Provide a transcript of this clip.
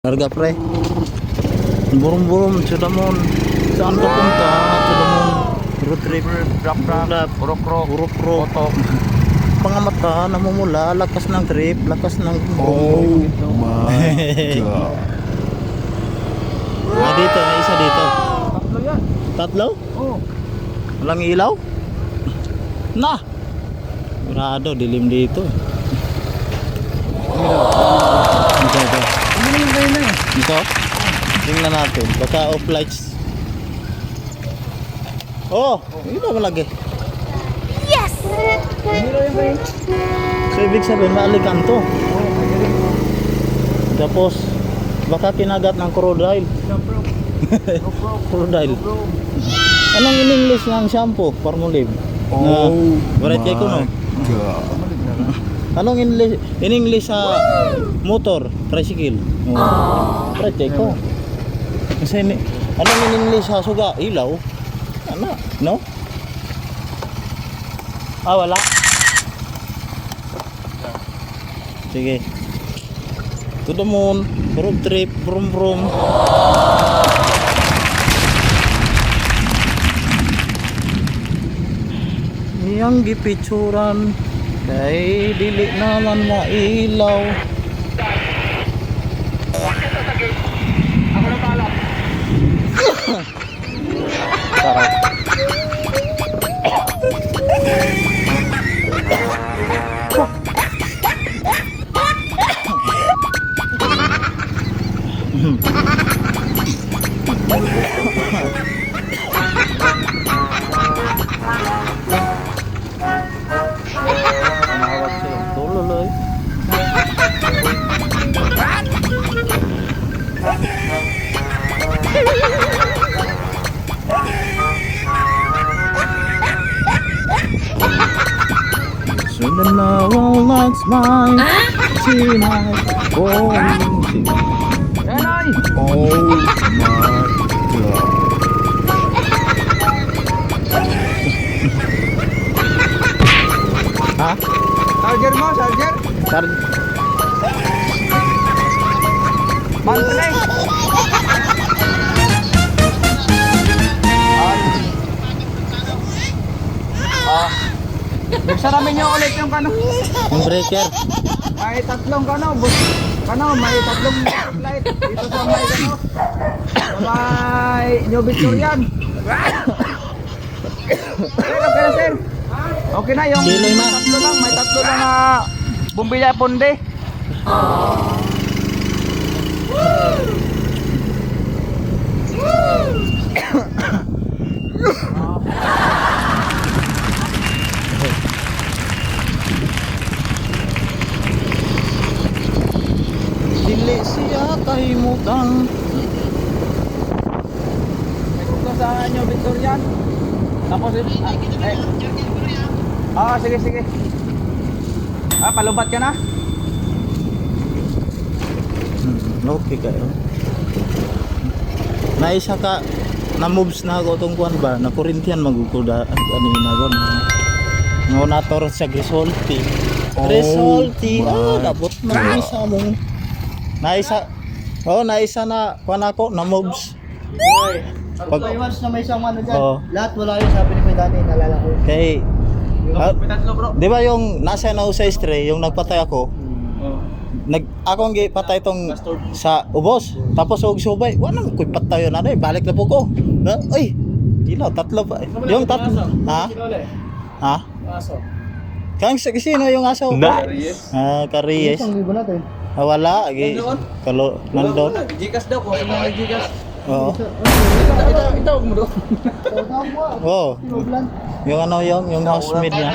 Larga pre. Burum-burum Sudamon. Saan ka punta? Sudamon. Road trip. Rap-rap. Urok-rok. Otok. Pangamata, namumula. Lakas ng trip. Lakas ng... Oh my God. Dito. May isa dito. Tatlo yan. Tatlo? Oo. Walang ilaw? Na! Grado, dilim dito. Ito. Ano yung kayo na eh? Ito? Tingnan natin. Baka off lights. Oh! Ilaw malagi. Hero yung kayo. So ibig sabihin, maalikan to. Tapos, baka kinagat ng crocodile. Crocodile. Anong in English ng shampoo? Palmolive. Oh Variety ko no. God. Anong in English sa motor, tricycle? Variety ko. Kasi anong in English sa suga? Ilaw. Ano? No? Wala. Sige. To the moon, road trip, brum brum. Yang gipicturan kay dili naman mailaw. Ako na pala. Sarap. Tumawag silang tululoy. So the love likes mine. Tonight. Oh, Yan ay! Oh my God. ha? Charger mo, charger! Tar Monthly! Buksan namin nyo ulit yung kano. yung breaker. May tatlong kano. May tatlong light. Dito sa may kano. Sa may New Victorian. Sir, okay na sir. Okay na yung Kiloy na. tatlo lang. May tatlo lang na bumbilya ponde. Dili siya kahimutang. May kuko sa New Victorian. Tapos sige. Palubat ka na? Okay kayo. Naisa ka na moves na ako tong kuan ba na Corinthian magukuda kanina gon. Ngo nator sa resulti. Resulti dabot na isa mo. Naisa na kuan ako na moves. Pag once na may isang ano dyan, Oo. lahat wala yun sabi ni Kuya Dani, nalala ko. Kay May tatlo bro. di ba yung nasa na sa stray yung nagpatay ako? Akong gipatay tong sa ubos. Tapos og subay, wala nang koy patayo na dai, balik na po ko. Na, ay, ilaw tatlo pa. Yung tatlo. Ha? Ha? Aso. Kang sa sino yung aso? Nice. Karies. Isang libo natin. Wala, agi. Kalo nandun. Gcash daw po, sa mga Gcash. Oo. Ito mo do. Oh. Yung ano yung housemaid niya.